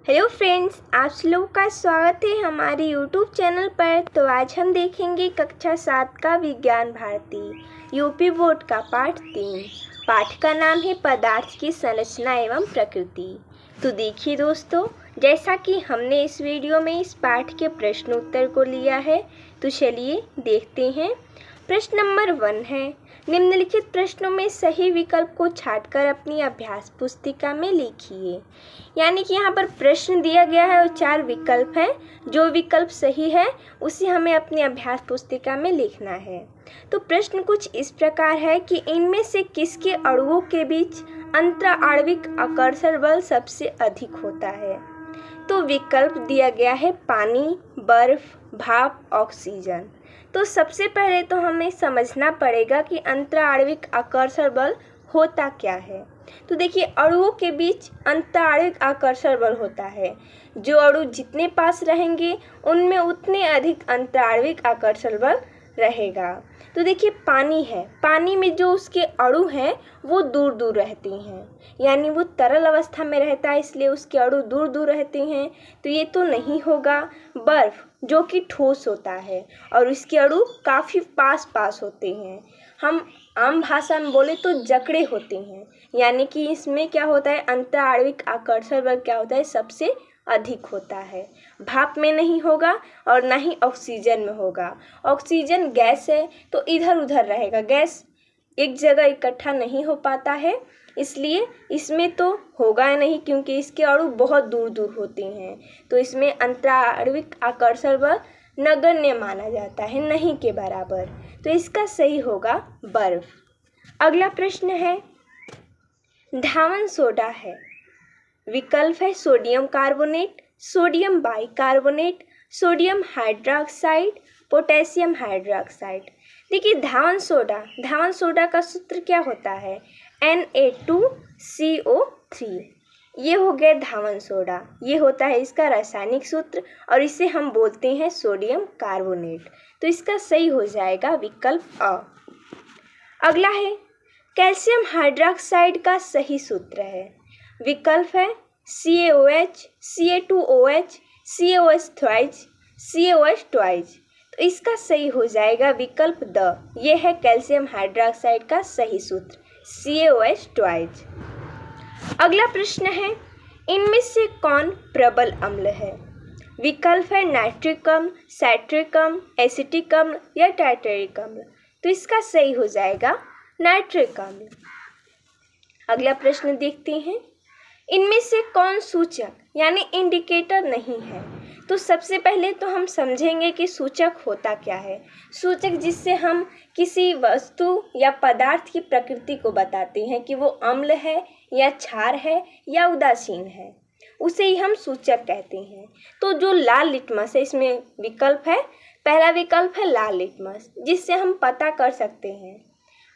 Hello friends, आप लोगों का स्वागत है हमारे यूट्यूब चैनल पर। तो आज हम देखेंगे कक्षा 7 का विज्ञान भारती यूपी बोर्ड का पाठ 3। पाठ का नाम है पदार्थ की संरचना एवं प्रकृति। तो देखिए दोस्तों, जैसा कि हमने इस वीडियो में इस पाठ के प्रश्न उत्तर को लिया है, तो चलिए देखते हैं। प्रश्न नंबर 1 है, निम्नलिखित प्रश्नों में सही विकल्प को छांटकर अपनी अभ्यास पुस्तिका में लिखिए। यानी कि यहाँ पर प्रश्न दिया गया है और 4 विकल्प हैं। जो विकल्प सही है उसे हमें अपनी अभ्यास पुस्तिका में लिखना है। तो प्रश्न कुछ इस प्रकार है कि इनमें से किसके अणुओं के बीच अंतराण्विक आकर्षण बल सबसे अधिक होता है। तो विकल्प दिया गया है पानी, बर्फ, भाप, ऑक्सीजन। तो सबसे पहले तो हमें समझना पड़ेगा कि अंतराण्विक आकर्षण बल होता क्या है। तो देखिए, अणुओं के बीच अंतराण्विक आकर्षण बल होता है। जो अणु जितने पास रहेंगे उनमें उतने अधिक अंतराण्विक आकर्षण बल रहेगा। तो देखिए, पानी है, पानी में जो उसके अणु हैं वो दूर दूर रहती हैं, यानी वो तरल अवस्था में रहता है, इसलिए उसके अणु दूर दूर रहते हैं। तो ये तो नहीं होगा। बर्फ जो कि ठोस होता है और उसके अणु काफ़ी पास पास होते हैं, हम आम भाषा में बोले तो जकड़े होते हैं, यानी कि इसमें क्या होता है, अंतराण्विक आकर्षण बल क्या होता है, सबसे अधिक होता है। भाप में नहीं होगा और ना ही ऑक्सीजन में होगा। ऑक्सीजन गैस है तो इधर उधर रहेगा, गैस एक जगह इकट्ठा नहीं हो पाता है, इसलिए इसमें तो होगा नहीं, क्योंकि इसके अणु बहुत दूर दूर होते हैं। तो इसमें अंतराण्विक आकर्षण बल नगण्य माना जाता है, नहीं के बराबर। तो इसका सही होगा बर्फ। अगला प्रश्न है, धावन सोडा है। विकल्प है sodium carbonate, sodium bicarbonate, sodium hydroxide, potassium hydroxide. देखिए, धावन सोडा का सूत्र क्या होता है, Na2CO3। ये हो गया धावन सोडा, ये होता है इसका रासायनिक सूत्र और इसे हम बोलते हैं सोडियम कार्बोनेट। तो इसका सही हो जाएगा विकल्प अ। अगला है, कैल्शियम हाइड्रोक्साइड का सही सूत्र है। विकल्प है CaOH, Ca2OH, CaOH thrice, CaOH twice. तो इसका सही हो जाएगा विकल्प द। ये है कैल्शियम हाइड्रोक्साइड का सही सूत्र, CaOH ट्वाइज। अगला प्रश्न है, इनमें से कौन प्रबल अम्ल है। विकल्प है नाइट्रिक अम्ल, साइट्रिक अम्ल, एसिटिक अम्ल या टाइटेरिक अम्ल। तो इसका सही हो जाएगा नाइट्रिक अम्ल। अगला प्रश्न देखते हैं, इनमें से कौन सूचक यानी इंडिकेटर नहीं है। तो सबसे पहले तो हम समझेंगे कि सूचक होता क्या है। सूचक जिससे हम किसी वस्तु या पदार्थ की प्रकृति को बताते हैं कि वो अम्ल है या क्षार है या उदासीन है, उसे ही हम सूचक कहते हैं। तो जो लाल लिटमस है, इसमें विकल्प है, पहला विकल्प है लाल लिटमस, जिससे हम पता कर सकते हैं।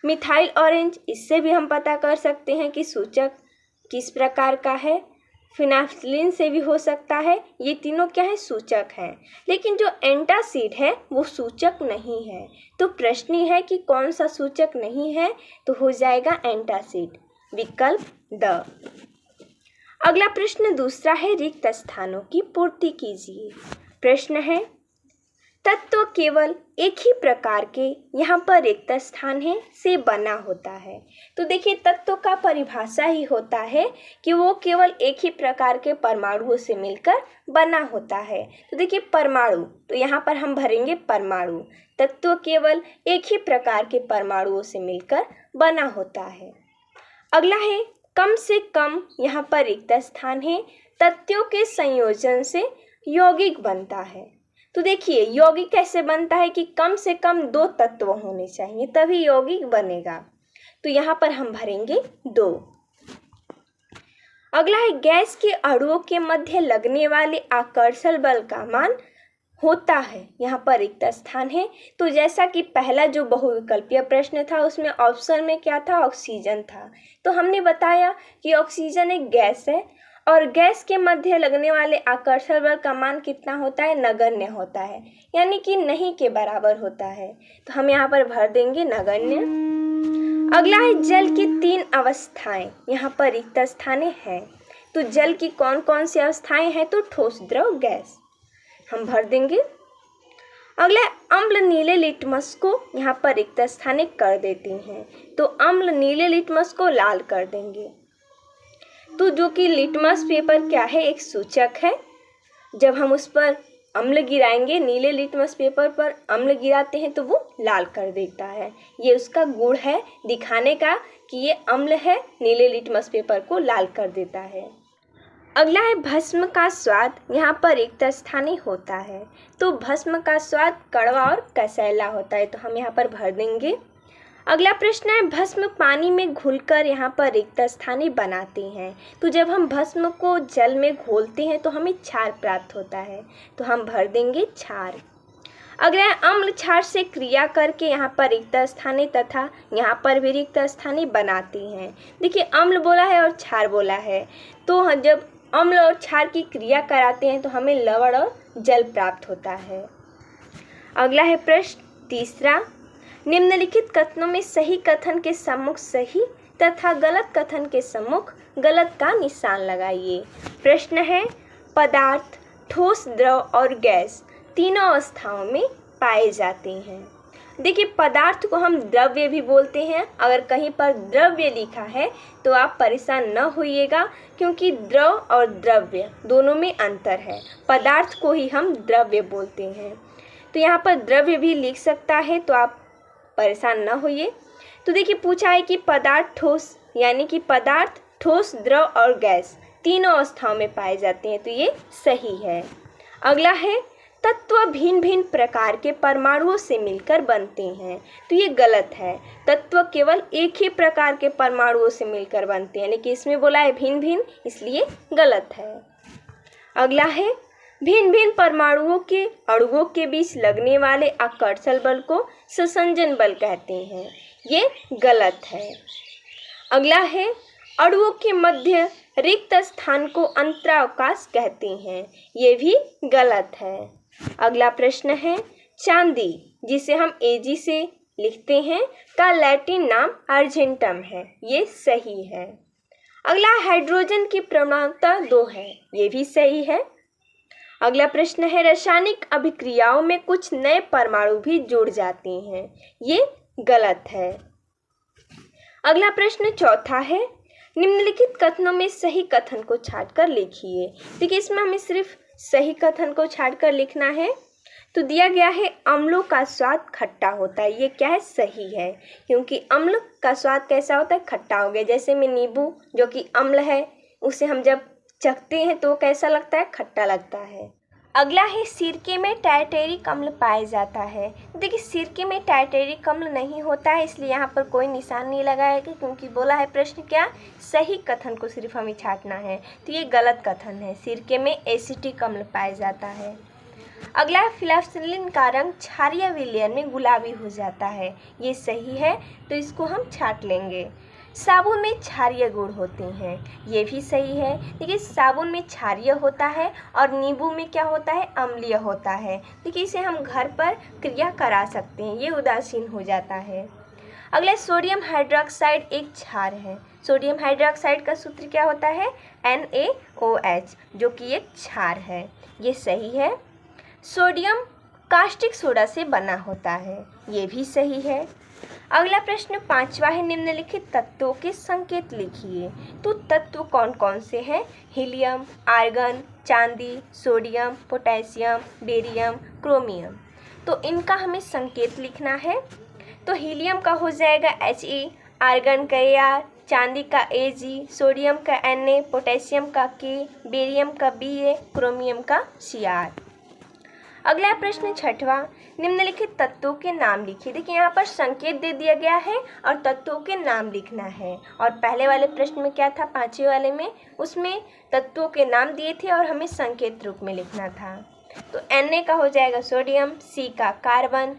मिथाइल ऑरेंज, इससे भी हम पता कर सकते हैं कि सूचक किस प्रकार का है। फिनाइलिन से भी हो सकता है। ये तीनों क्या है, सूचक हैं। लेकिन जो एंटासिड है वो सूचक नहीं है। तो प्रश्न है कि कौन सा सूचक नहीं है, तो हो जाएगा एंटासिड, विकल्प द। अगला प्रश्न दूसरा है, रिक्त स्थानों की पूर्ति कीजिए। प्रश्न है, तत्व केवल एक ही प्रकार के, यहाँ पर रिक्त स्थान है, से बना होता है। तो देखिए, तत्व का परिभाषा ही होता है कि वो केवल एक ही प्रकार के परमाणुओं से मिलकर बना होता है। तो देखिए, परमाणु, तो यहाँ पर हम भरेंगे परमाणु। तत्व केवल एक ही प्रकार के परमाणुओं से मिलकर बना होता है। अगला है, कम से कम, यहाँ पर रिक्त स्थान है, तत्वों के संयोजन से यौगिक बनता है। तो देखिए, यौगिक कैसे बनता है कि कम से कम 2 तत्व होने चाहिए तभी यौगिक बनेगा। तो यहाँ पर हम भरेंगे 2। अगला है, गैस के अणुओं के मध्य लगने वाले आकर्षण बल का मान होता है, यहाँ पर रिक्त स्थान है। तो जैसा कि पहला जो बहुविकल्पीय प्रश्न था उसमें ऑप्शन में क्या था, ऑक्सीजन था। तो हमने बताया कि ऑक्सीजन एक गैस है और गैस के मध्य लगने वाले आकर्षण बल का मान कितना होता है, नगण्य होता है, यानी कि नहीं के बराबर होता है। तो हम यहाँ पर भर देंगे नगण्य। अगला है, जल की 3 अवस्थाएं, यहाँ पर रिक्त स्थान है। तो जल की कौन कौन सी अवस्थाएं हैं? तो ठोस, द्रव, गैस। हम भर देंगे। अगला अम्ल नीले लिटमस को यहाँ पर रिक्त स्थानिक कर देती हैं, तो अम्ल नीले लिटमस को लाल कर देंगे। तो जो कि लिटमस पेपर क्या है? एक सूचक है। जब हम उस पर अम्ल गिराएंगे, नीले लिटमस पेपर पर अम्ल गिराते हैं तो वो लाल कर देता है। ये उसका गुण है दिखाने का कि ये अम्ल है, नीले लिटमस पेपर को लाल कर देता है। अगला है भस्म का स्वाद यहाँ पर रिक्त स्थानीय होता है, तो भस्म का स्वाद कड़वा और कसैला होता है, तो हम यहाँ पर भर देंगे। अगला प्रश्न है भस्म पानी में घुलकर यहाँ पर रिक्त स्थानीय बनाते हैं, तो जब हम भस्म को जल में घोलते हैं तो हमें क्षार प्राप्त होता है, तो हम भर देंगे क्षार। अगला अम्ल क्षार से क्रिया करके यहाँ पर रिक्त स्थानीय तथा यहाँ पर भी रिक्त स्थानीय बनाते हैं। देखिए अम्ल बोला है और क्षार बोला है, तो जब अम्ल और क्षार की क्रिया कराते हैं तो हमें लवण और जल प्राप्त होता है। अगला है प्रश्न तीसरा, निम्नलिखित कथनों में सही कथन के सम्मुख सही तथा गलत कथन के सम्मुख गलत का निशान लगाइए। प्रश्न है पदार्थ ठोस, द्रव और गैस तीनों अवस्थाओं में पाए जाते हैं। देखिए पदार्थ को हम द्रव्य भी बोलते हैं। अगर कहीं पर द्रव्य लिखा है तो आप परेशान न होइएगा, क्योंकि द्रव और द्रव्य दोनों में अंतर है। पदार्थ को ही हम द्रव्य बोलते हैं, तो यहाँ पर द्रव्य भी लिख सकता है, तो आप परेशान न होइए। तो देखिए पूछा है कि पदार्थ ठोस, यानी कि पदार्थ ठोस, द्रव और गैस तीनों अवस्थाओं में पाए जाते हैं, तो ये सही है। अगला है तत्व भिन्न भिन्न प्रकार के परमाणुओं से मिलकर बनते हैं, तो ये गलत है। तत्व केवल एक ही प्रकार के परमाणुओं से मिलकर बनते हैं, लेकिन इसमें बोला है भिन्न भिन्न, इसलिए गलत है। अगला है भिन्न भिन्न परमाणुओं के अणुओं के बीच लगने वाले आकर्षण बल को संसंजन बल कहते हैं, ये गलत है। अगला है अणुओं के मध्य रिक्त स्थान को अंतरावकाश कहते हैं, ये भी गलत है। अगला प्रश्न है चांदी, जिसे हम Ag से लिखते हैं, का लैटिन नाम अर्जेंटम है, ये सही है। अगला हाइड्रोजन की परमाणुता 2 है, ये भी सही है। अगला प्रश्न है रासायनिक अभिक्रियाओं में कुछ नए परमाणु भी जुड़ जाते हैं, ये गलत है। अगला प्रश्न चौथा है निम्नलिखित कथनों में सही कथन को छांटकर लिखिए। देखिए इसमें हमें सिर्फ सही कथन को छांटकर लिखना है। तो दिया गया है अम्लों का स्वाद खट्टा होता है, ये क्या है? सही है, क्योंकि अम्ल का स्वाद कैसा होता है? खट्टा हो गया। जैसे में नींबू जो कि अम्ल है, उसे हम जब चखते हैं तो कैसा लगता है? खट्टा लगता है। अगला है सिरके में टारटैरिक अम्ल पाया जाता है। देखिए सिरके में टारटैरिक अम्ल नहीं होता है, इसलिए यहाँ पर कोई निशान नहीं लगाएगा, क्योंकि बोला है प्रश्न क्या? सही कथन को सिर्फ हमें छांटना है, तो ये गलत कथन है। सिरके में एसिटिक अम्ल पाया जाता है। अगला है फिनाइलफ्थलीन का रंग क्षारीय विलयन में गुलाबी हो जाता है, ये सही है, तो इसको हम छांट लेंगे। साबुन में क्षारीय गुण होते हैं, ये भी सही है। देखिए साबुन में क्षारीय होता है और नींबू में क्या होता है? अम्लीय होता है। देखिए इसे हम घर पर क्रिया करा सकते हैं, ये उदासीन हो जाता है। अगला सोडियम हाइड्रोक्साइड एक क्षार है। सोडियम हाइड्रोक्साइड का सूत्र क्या होता है? NaOH, जो कि एक क्षार है, ये सही है। सोडियम कास्टिक सोडा से बना होता है, ये भी सही है। अगला प्रश्न पांचवा है निम्नलिखित तत्वों के संकेत लिखिए। तो तत्व कौन कौन से हैं? हीलियम, आर्गन, चांदी, सोडियम, पोटेशियम, बेरियम, क्रोमियम। तो इनका हमें संकेत लिखना है। तो हीलियम का हो जाएगा He, आर्गन का Ar, चांदी का Ag, सोडियम का Na, पोटेशियम का K, बेरियम का Ba, क्रोमियम का Cr। अगला प्रश्न छठवां, निम्नलिखित तत्वों के नाम लिखिए। देखिए यहाँ पर संकेत दे दिया गया है और तत्वों के नाम लिखना है। और पहले वाले प्रश्न में क्या था? पांचवें वाले में, उसमें तत्वों के नाम दिए थे और हमें संकेत रूप में लिखना था। तो Na का हो जाएगा सोडियम, C का कार्बन,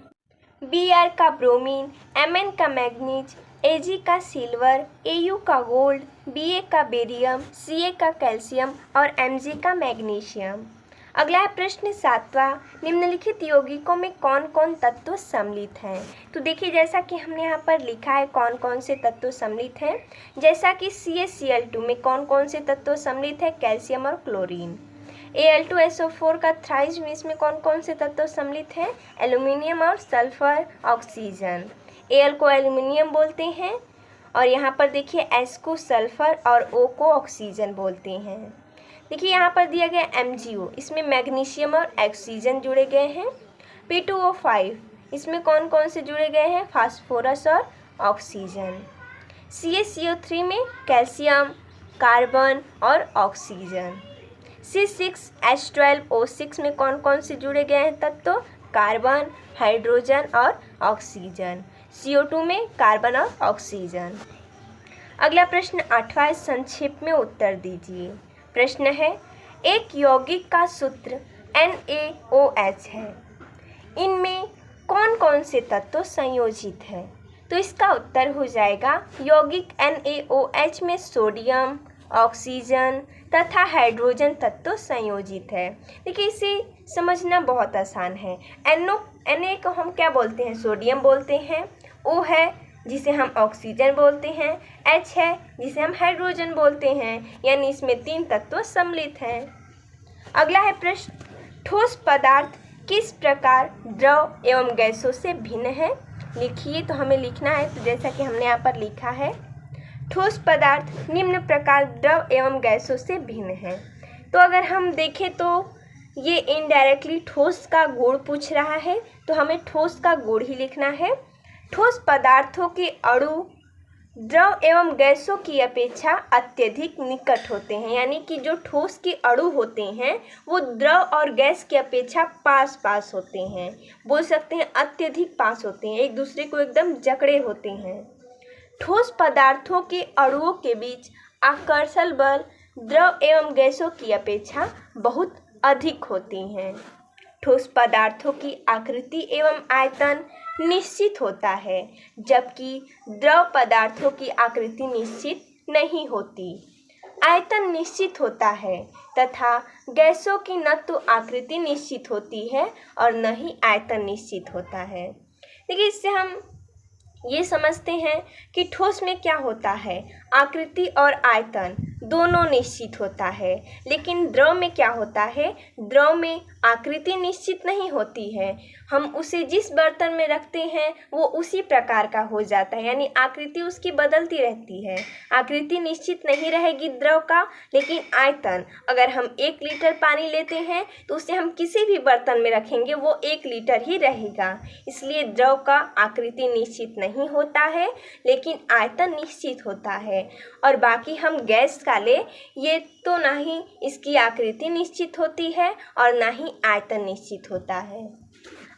Br का ब्रोमीन, Mn का मैग्नीज, Ag का सिल्वर, Au का गोल्ड, Ba का बेरियम, Ca का कैल्शियम और Mg का मैग्नीशियम। अगला है प्रश्न 7वां, निम्नलिखित यौगिकों में कौन कौन तत्व सम्मिलित हैं। तो देखिए जैसा कि हमने यहाँ पर लिखा है कौन कौन से तत्व सम्मिलित हैं, जैसा कि CaCl2 में कौन कौन से तत्व सम्मिलित है, कैल्शियम और क्लोरीन। Al2SO4 का थ्राइज में इसमें कौन कौन से तत्व सम्मिलित हैं, एल्यूमिनियम और सल्फर, ऑक्सीजन। Al को एल्यूमिनियम बोलते हैं और यहाँ पर देखिए S को सल्फर और O को ऑक्सीजन बोलते हैं। देखिए यहाँ पर दिया गया MgO, इसमें मैग्नीशियम और ऑक्सीजन जुड़े गए हैं। P2O5 इसमें कौन कौन से जुड़े गए हैं, फास्फोरस और ऑक्सीजन। CaCO3 में कैल्शियम, कार्बन और ऑक्सीजन। C6H12O6 में कौन कौन से जुड़े गए हैं तत्व, कार्बन, हाइड्रोजन और ऑक्सीजन। CO2 में कार्बन और ऑक्सीजन। अगला प्रश्न 8वां, संक्षेप में उत्तर दीजिए। प्रश्न है, एक यौगिक का सूत्र NaOH है, इनमें कौन कौन से तत्व संयोजित है। तो इसका उत्तर हो जाएगा यौगिक NaOH में सोडियम, ऑक्सीजन तथा हाइड्रोजन तत्व संयोजित है। देखिए इसे समझना बहुत आसान है। Na को हम क्या बोलते हैं, सोडियम बोलते हैं। O है जिसे हम ऑक्सीजन बोलते हैं, H है जिसे हम हाइड्रोजन बोलते हैं, यानी इसमें 3 तत्व सम्मिलित हैं। अगला है प्रश्न, ठोस पदार्थ किस प्रकार द्रव एवं गैसों से भिन्न है। लिखिए, तो हमें लिखना है, तो जैसा कि हमने यहाँ पर लिखा है, ठोस पदार्थ निम्न प्रकार द्रव एवं गैसों से भिन्न है। तो अगर हम देखें तो ये इनडायरेक्टली ठोस का गुण पूछ रहा है, तो हमें ठोस का गुण ही लिखना है। ठोस पदार्थों के अणु द्रव एवं गैसों की अपेक्षा अत्यधिक निकट होते हैं, यानी कि जो ठोस के अणु होते हैं वो द्रव और गैस की अपेक्षा पास पास होते हैं, बोल सकते हैं अत्यधिक पास होते हैं, एक दूसरे को एकदम जकड़े होते हैं। ठोस पदार्थों के अणुओं के बीच आकर्षण बल द्रव एवं गैसों की अपेक्षा बहुत अधिक होती हैं। ठोस पदार्थों की आकृति एवं आयतन निश्चित होता है, जबकि द्रव पदार्थों की आकृति निश्चित नहीं होती। आयतन निश्चित होता है तथा गैसों की न तो आकृति निश्चित होती है और न ही आयतन निश्चित होता है। देखिए इससे हम ये समझते हैं कि ठोस में क्या होता है, आकृति और आयतन दोनों निश्चित होता है, लेकिन द्रव में क्या होता है, द्रव में आकृति निश्चित नहीं होती है। हम उसे जिस बर्तन में रखते हैं वो उसी प्रकार का हो जाता है, यानी आकृति उसकी बदलती रहती है। आकृति निश्चित नहीं रहेगी द्रव का, लेकिन आयतन, अगर हम 1 लीटर पानी लेते हैं तो उसे हम किसी भी बर्तन में रखेंगे वो 1 लीटर ही रहेगा। इसलिए द्रव का आकृति निश्चित नहीं होता है, लेकिन आयतन निश्चित होता है। और बाकी हम गैस का ले, ये तो ना ही इसकी आकृति निश्चित होती है और ना ही आयतन निश्चित होता है।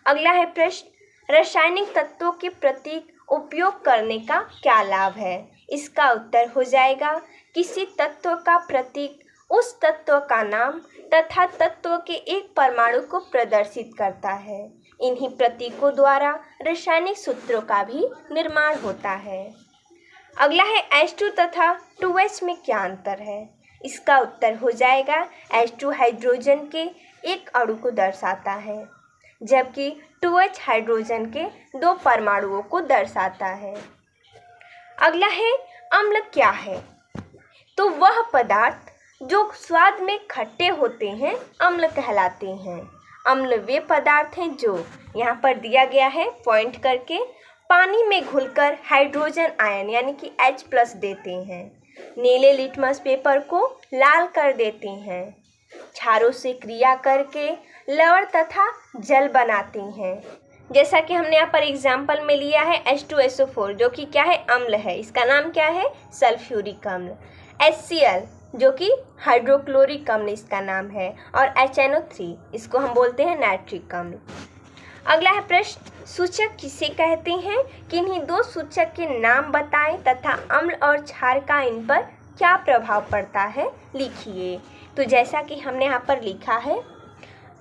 अगला है प्रश्न, रासायनिक तत्वों के प्रतीक उपयोग करने का क्या लाभ है। इसका उत्तर हो जाएगा, किसी तत्व का प्रतीक उस तत्व का नाम तथा तत्व के एक परमाणु को प्रदर्शित करता है। इन्हीं प्रतीकों द्वारा रासायनिक सूत्रों का भी निर्माण होता है। अगला है H2 तथा 2H में क्या अंतर है। इसका उत्तर हो जाएगा, H2 हाइड्रोजन के एक अणु को दर्शाता है, जबकि 2H हाइड्रोजन के 2 परमाणुओं को दर्शाता है। अगला है अम्ल क्या है। तो वह पदार्थ जो स्वाद में खट्टे होते हैं अम्ल कहलाते हैं। अम्ल वे पदार्थ हैं जो यहाँ पर दिया गया है पॉइंट करके, पानी में घुलकर हाइड्रोजन आयन यानी कि H+ देते हैं, नीले लिटमस पेपर को लाल कर देते हैं, क्षारों से क्रिया करके लवण तथा जल बनाते हैं। जैसा कि हमने यहाँ पर एग्जाम्पल में लिया है H2SO4 जो कि क्या है, अम्ल है, इसका नाम क्या है, सल्फ्यूरिक अम्ल। HCl जो कि हाइड्रोक्लोरिक अम्ल इसका नाम है, और HNO3 इसको हम बोलते हैं नाइट्रिक अम्ल। अगला है प्रश्न, सूचक किसे कहते हैं, किन्हीं 2 सूचक के नाम बताएं तथा अम्ल और क्षार का इन पर क्या प्रभाव पड़ता है, लिखिए। तो जैसा कि हमने यहाँ पर लिखा है,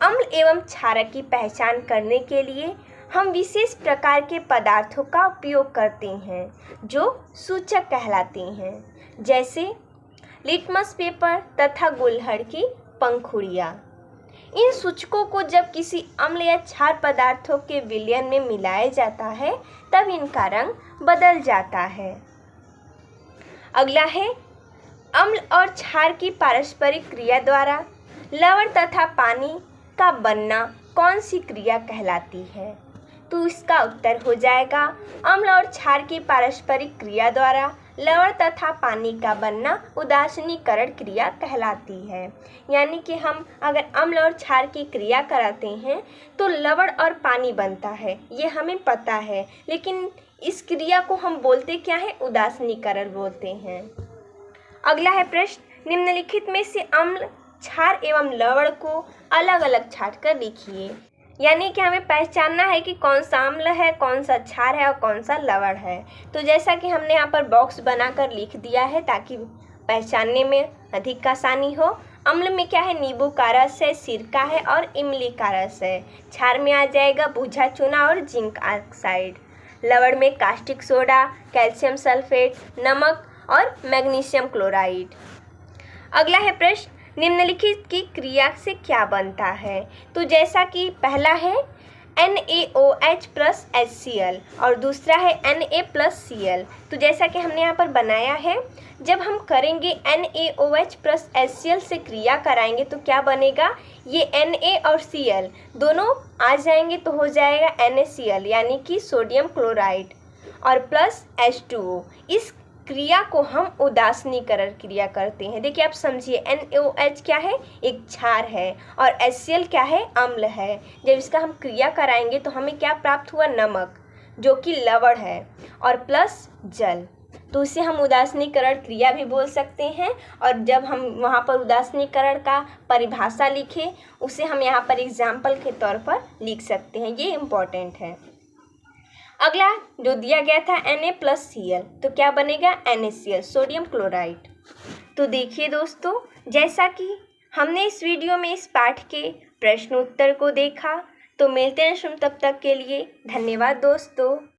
अम्ल एवं क्षारक की पहचान करने के लिए हम विशेष प्रकार के पदार्थों का उपयोग करते हैं जो सूचक कहलाते हैं, जैसे लिटमस पेपर तथा गुल्हड़ की पंखुड़ियाँ। इन सूचकों को जब किसी अम्ल या क्षार पदार्थों के विलयन में मिलाया जाता है तब इनका रंग बदल जाता है। अगला है अम्ल और क्षार की पारस्परिक क्रिया द्वारा लवण तथा पानी का बनना कौन सी क्रिया कहलाती है? तो इसका उत्तर हो जाएगा अम्ल और क्षार की पारस्परिक क्रिया द्वारा लवण तथा पानी का बनना उदासीनीकरण क्रिया कहलाती है। यानी कि हम अगर अम्ल और क्षार की क्रिया कराते हैं तो लवण और पानी बनता है, ये हमें पता है, लेकिन इस क्रिया को हम बोलते क्या है? उदासीनीकरण बोलते हैं। अगला है प्रश्न, निम्नलिखित में से अम्ल, क्षार एवं लवण को अलग अलग छांट कर लिखिए। यानी कि हमें पहचानना है कि कौन सा अम्ल है, कौन सा क्षार है और कौन सा लवण है। तो जैसा कि हमने यहाँ पर बॉक्स बनाकर लिख दिया है ताकि पहचानने में अधिक आसानी हो। अम्ल में क्या है? नींबू का रस है, सिरका है और इमली का रस है। क्षार में आ जाएगा भुजा चूना और जिंक ऑक्साइड। लवण में कास्टिक सोडा, कैल्शियम सल्फेट, नमक और मैग्नीशियम क्लोराइड। अगला है प्रश्न, निम्नलिखित की क्रिया से क्या बनता है? तो जैसा कि पहला है NaOH प्लस HCl और दूसरा है Na प्लस Cl। तो जैसा कि हमने यहाँ पर बनाया है, जब हम करेंगे NaOH प्लस HCl से क्रिया कराएंगे तो क्या बनेगा? ये Na और Cl दोनों आ जाएंगे तो हो जाएगा NaCl यानी कि सोडियम क्लोराइड और प्लस H2O। इस क्रिया को हम उदासीनीकरण क्रिया करते हैं। देखिए आप समझिए, NaOH क्या है? एक क्षार है और HCl क्या है? अम्ल है। जब इसका हम क्रिया कराएंगे तो हमें क्या प्राप्त हुआ? नमक, जो कि लवण है, और प्लस जल। तो इसे हम उदासीनीकरण क्रिया भी बोल सकते हैं। और जब हम वहाँ पर उदासीनीकरण का परिभाषा लिखें उसे हम यहाँ पर एग्जाम्पल के तौर पर लिख सकते हैं, ये इम्पॉर्टेंट है। अगला जो दिया गया था Na प्लस Cl, तो क्या बनेगा? NaCl, sodium chloride. तो देखिए दोस्तों, जैसा कि हमने इस वीडियो में इस पाठ के प्रश्न उत्तर को देखा, तो मिलते हैं तब तक के लिए धन्यवाद दोस्तों।